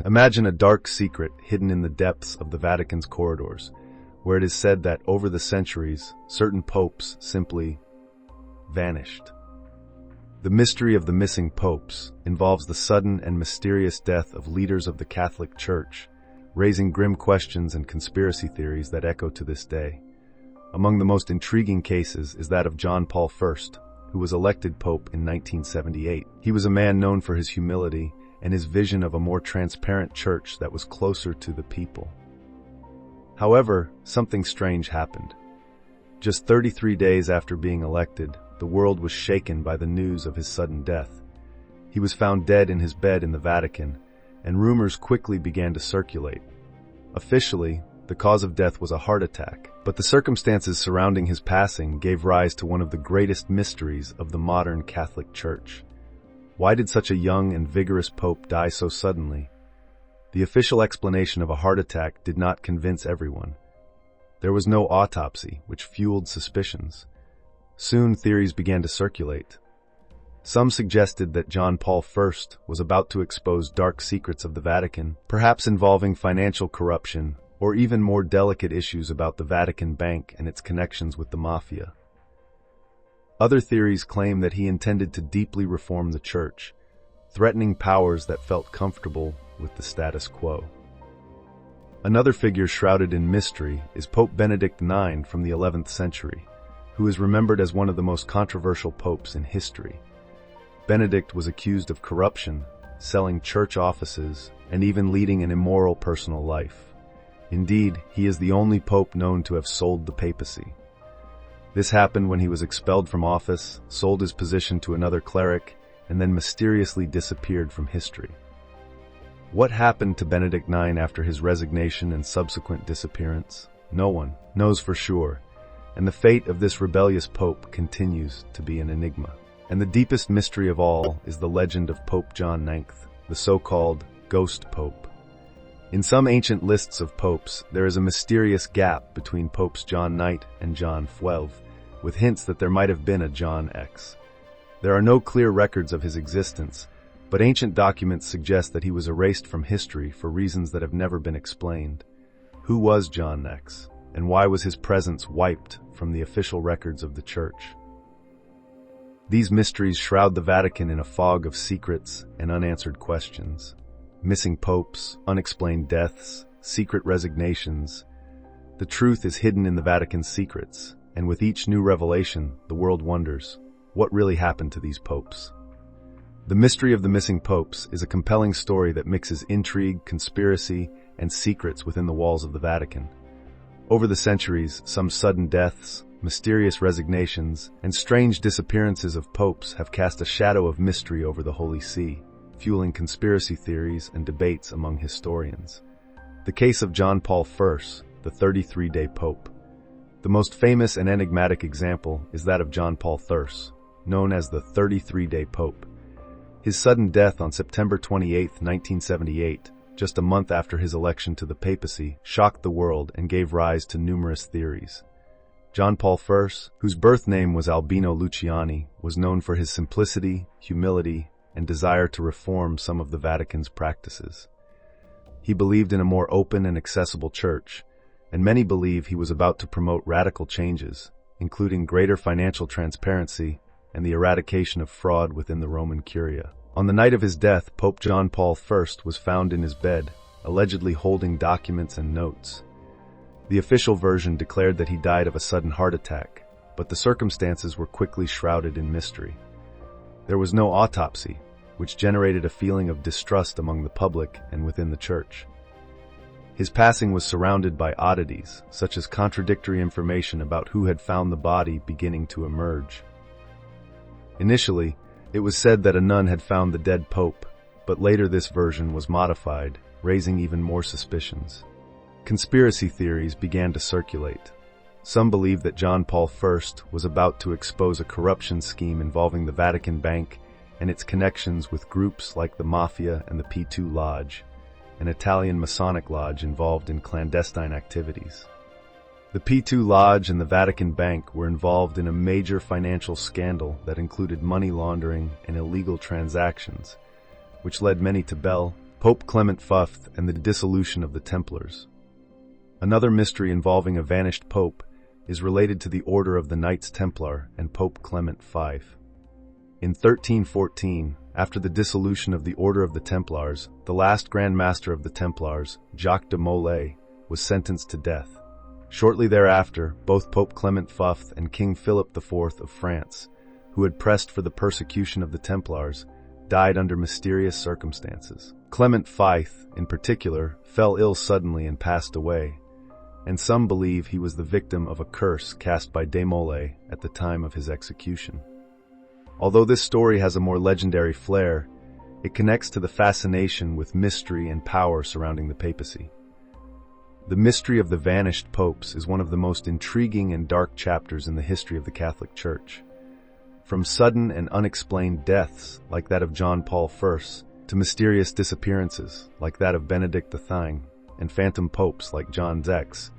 Imagine a dark secret hidden in the depths of the Vatican's corridors, where it is said that over the centuries, certain popes simply vanished. The mystery of the missing popes involves the sudden and mysterious death of leaders of the Catholic Church, raising grim questions and conspiracy theories that echo to this day. Among the most intriguing cases is that of John Paul I, who was elected pope in 1978. He was a man known for his humility and his vision of a more transparent church that was closer to the people. However, something strange happened. Just 33 days after being elected, the world was shaken by the news of his sudden death. He was found dead in his bed in the Vatican, and rumors quickly began to circulate. Officially, the cause of death was a heart attack, but the circumstances surrounding his passing gave rise to one of the greatest mysteries of the modern Catholic Church. Why did such a young and vigorous pope die so suddenly? The official explanation of a heart attack did not convince everyone. There was no autopsy, which fueled suspicions. Soon theories began to circulate. Some suggested that John Paul I was about to expose dark secrets of the Vatican, perhaps involving financial corruption or even more delicate issues about the Vatican Bank and its connections with the mafia. Other theories claim that he intended to deeply reform the Church, threatening powers that felt comfortable with the status quo. Another figure shrouded in mystery is Pope Benedict the Ninth from the 11th century, who is remembered as one of the most controversial popes in history. Benedict was accused of corruption, selling church offices, and even leading an immoral personal life. Indeed, he is the only pope known to have sold the papacy. This happened when he was expelled from office, sold his position to another cleric, and then mysteriously disappeared from history. What happened to Benedict IX after his resignation and subsequent disappearance? No one knows for sure, and the fate of this rebellious pope continues to be an enigma. And the deepest mystery of all is the legend of Pope John IX, the so-called ghost pope. In some ancient lists of popes, there is a mysterious gap between popes John IX and John XII, with hints that there might have been a John X. There are no clear records of his existence, but ancient documents suggest that he was erased from history for reasons that have never been explained. Who was John X, and why was his presence wiped from the official records of the Church? These mysteries shroud the Vatican in a fog of secrets and unanswered questions. Missing popes, unexplained deaths, secret resignations. The truth is hidden in the Vatican's secrets, and with each new revelation, the world wonders, what really happened to these popes? The mystery of the missing popes is a compelling story that mixes intrigue, conspiracy, and secrets within the walls of the Vatican. Over the centuries, some sudden deaths, mysterious resignations, and strange disappearances of popes have cast a shadow of mystery over the Holy See, fueling conspiracy theories and debates among historians. The case of John Paul I, the 33-day pope. The most famous and enigmatic example is that of John Paul I, known as the 33-day pope. His sudden death on September 28, 1978, just a month after his election to the papacy, shocked the world and gave rise to numerous theories. John Paul I, whose birth name was Albino Luciani, was known for his simplicity, humility, and desire to reform some of the Vatican's practices. He believed in a more open and accessible church, and many believe he was about to promote radical changes, including greater financial transparency and the eradication of fraud within the Roman Curia. On the night of his death, Pope John Paul I was found in his bed, allegedly holding documents and notes. The official version declared that he died of a sudden heart attack, but the circumstances were quickly shrouded in mystery. There was no autopsy, which generated a feeling of distrust among the public and within the Church. His passing was surrounded by oddities, such as contradictory information about who had found the body beginning to emerge. Initially, it was said that a nun had found the dead pope, but later this version was modified, raising even more suspicions. Conspiracy theories began to circulate. Some believed that John Paul I was about to expose a corruption scheme involving the Vatican Bank and its connections with groups like the Mafia and the P2 Lodge, an Italian Masonic lodge involved in clandestine activities. The P2 Lodge and the Vatican Bank were involved in a major financial scandal that included money laundering and illegal transactions, which led many to Pope Clement V and the dissolution of the Templars. Another mystery involving a vanished pope is related to the Order of the Knights Templar and Pope Clement V. In 1314, after the dissolution of the Order of the Templars, the last Grand Master of the Templars, Jacques de Molay, was sentenced to death. Shortly thereafter, both Pope Clement V and King Philip IV of France, who had pressed for the persecution of the Templars, died under mysterious circumstances. Clement V, in particular, fell ill suddenly and passed away, and some believe he was the victim of a curse cast by de Molay at the time of his execution. Although this story has a more legendary flair, it connects to the fascination with mystery and power surrounding the papacy. The mystery of the vanished popes is one of the most intriguing and dark chapters in the history of the Catholic Church. From sudden and unexplained deaths, like that of John Paul I, to mysterious disappearances, like that of Benedict the Ninth, and phantom popes like John X,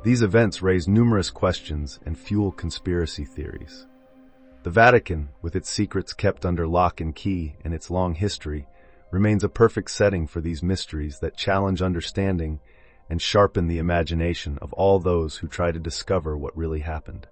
these events raise numerous questions and fuel conspiracy theories. The Vatican, with its secrets kept under lock and key and its long history, remains a perfect setting for these mysteries that challenge understanding and sharpen the imagination of all those who try to discover what really happened.